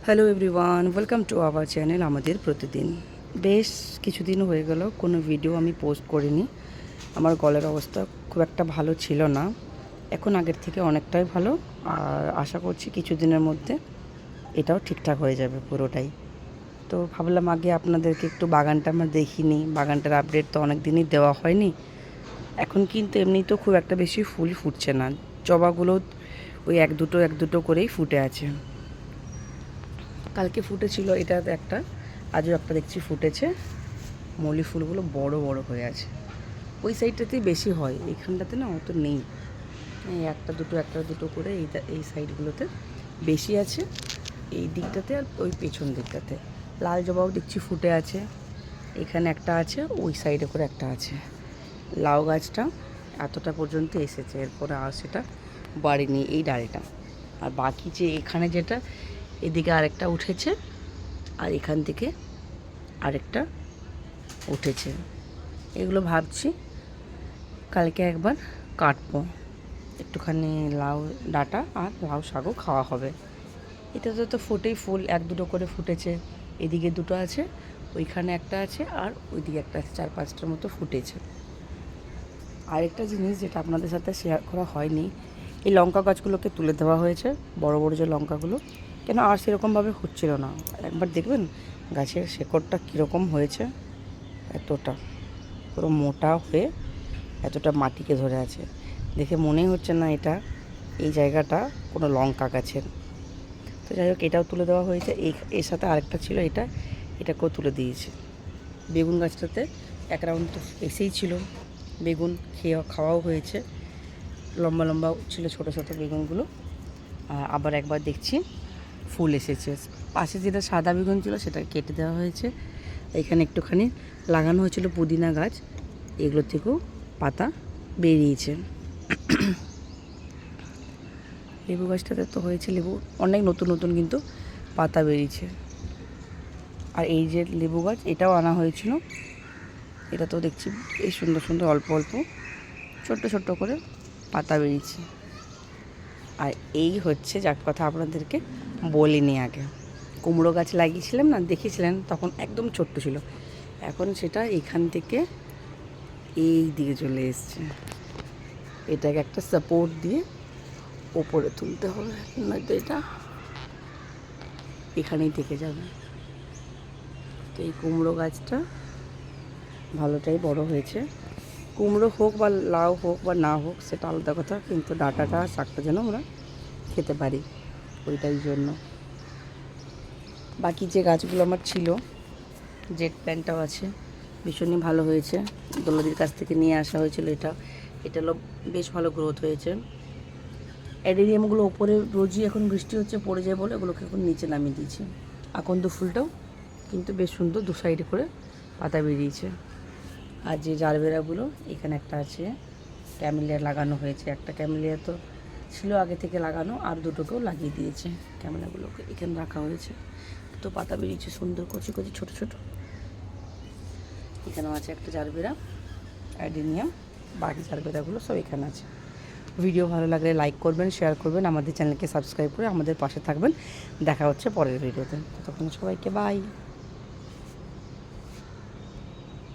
Hello everyone, welcome to our channel আমাদের প্রতিদিন। বেশ কিছুদিন হয়ে গেল কোনো ভিডিও আমি পোস্ট করিনি। আমার গলার অবস্থা খুব একটা ভালো ছিল না, এখন আগের থেকে অনেকটাই ভালো। আর আশা করছি কিছুদিনের মধ্যে এটাও ঠিকঠাক হয়ে যাবে পুরোটাই। তো ভাবলাম আগে আপনাদেরকে একটু বাগানটা আমার দেখিনি, বাগানটার আপডেট তো অনেক দিনই দেওয়া হয়নি। এখন কিন্তু এমনি তো খুব একটা বেশি ফুল ফুটছে না, জবাগুলো ওই এক দুটো করেই ফুটে আছে। কালকে ফুটেছিল এটা একটা, আজও একটা দেখছি ফুটেছে। মলি ফুলগুলো বড় বড় হয়ে আছে, ওই সাইডটাতেই বেশি হয়, এইখানটাতে না অত নেই। এই একটা দুটো করে এই সাইডগুলোতে বেশি আছে, এই দিকটাতে আর ওই পেছন দিকটাতে। লাল জবাও দেখছি ফুটে আছে, এখানে একটা আছে, ওই সাইডে করে একটা আছে। লাউ গাছটা এতটা পর্যন্ত এসেছে, এরপরে আর সেটা বাড়িনি এই ডালটা। আর বাকি যে এখানে যেটা, এদিকে আরেকটা উঠেছে, আর এখান থেকে আরেকটা উঠেছে। এগুলো ভাবছি কালকে একবার কাটবো, একটুখানি লাউ ডাঁটা আর লাউ শাকও খাওয়া হবে। এটাতে তো ফুটেই ফুল, এক দুটো করে ফুটেছে, এদিকে দুটো আছে, ওইখানে একটা আছে, আর ওইদিকে একটা আছে, 4-5টার মতো ফুটেছে। আরেকটা জিনিস যেটা আপনাদের সাথে শেয়ার করা হয়নি, এই লঙ্কা গাছগুলোকে তুলে দেওয়া হয়েছে, বড় বড় যে লঙ্কাগুলো, কেন আর সেরকমভাবে হচ্ছিল না। একবার দেখবেন গাছের শেকড়টা কীরকম হয়েছে, এতটা পুরো মোটা হয়ে এতটা মাটিকে ধরে আছে, দেখে মনেই হচ্ছে না এটা এই জায়গাটা কোনো লঙ্কা গাছের। তো যাই হোক, এটাও তুলে দেওয়া হয়েছে। এর সাথে আরেকটা ছিল, এটাকেও তুলে দিয়েছে। বেগুন গাছটাতে এক রাউন্ড তো এসেই ছিল, বেগুন খাওয়াও হয়েছে, লম্বা লম্বা ছিল ছোটো ছোটো বেগুনগুলো। আবার একবার দেখছি ফুল এসেছে। পাশে যেটা সাদা বেগুন ছিল সেটা কেটে দেওয়া হয়েছে। এখানে একটুখানি লাগানো হয়েছিল পুদিনা গাছ, এগুলো থেকেও পাতা বেরিয়েছে। লেবু গাছটাতে তো হয়েছে লেবু, অনেক নতুন নতুন কিন্তু পাতা বেরিয়েছে। আর এই যে লেবু গাছ, এটাও আনা হয়েছিল, এটা তো দেখছি এই সুন্দর সুন্দর অল্প অল্প ছোট্ট ছোট্ট করে পাতা বেরিয়েছে। আর এই হচ্ছে যার কথা আপনাদেরকে বলিনি আগে, কুমড়ো গাছ লাগিয়েছিলাম না, দেখেছিলেন তখন একদম ছোট্ট ছিল, এখন সেটা এখান থেকে এই দিকে চলে এসছে। এটাকে একটা সাপোর্ট দিয়ে ওপরে তুলতে হবে, নয়তো এটা এখানেই থেকে যাবে। তো এই কুমড়ো গাছটা ভালোটাই বড় হয়েছে, কুমড়ো হোক বা লাউ হোক বা না হোক সেটা আলাদা কথা, কিন্তু ডাঁটাটা শাকটা যেন আমরা খেতে পারি, ওইটাই জন্য। বাকি যে গাছগুলো আমার ছিল, জেট প্ল্যান্টটাও আছে, ভীষণই ভালো হয়েছে, দোলাদির কাছ থেকে নিয়ে আসা হয়েছিল। এটা বেশ ভালো গ্রোথ হয়েছে। অ্যাডেনিয়ামগুলো ওপরে রোজই এখন বৃষ্টি হচ্ছে পড়ে যায় বলে ওগুলোকে এখন নিচে নামিয়ে দিয়েছি। আকন্দ ফুলটাও কিন্তু বেশ সুন্দর, দু সাইডে করে পাতা বেরিয়েছে। আর যে জারবেরাগুলো, এখানে একটা আছে, ক্যামেলিয়া লাগানো হয়েছে, একটা ক্যামেলিয়া তো ছিল আগে থেকে লাগানো, আর দুটোকেও লাগিয়ে দিয়েছে। ক্যামেলিয়াগুলোকে এখানে রাখা হয়েছে, তো পাতা বেরিয়েছে সুন্দর কচি কচি ছোটো ছোটো। এখানেও আছে একটা জারবেরা, অ্যাডেনিয়াম, বাকি জারবেরাগুলো সব এখানে আছে। ভিডিও ভালো লাগলে লাইক করবেন, শেয়ার করবেন, আমাদের চ্যানেলকে সাবস্ক্রাইব করে আমাদের পাশে থাকবেন। দেখা হচ্ছে পরের ভিডিওতে, ততক্ষণ সবাইকে বাই।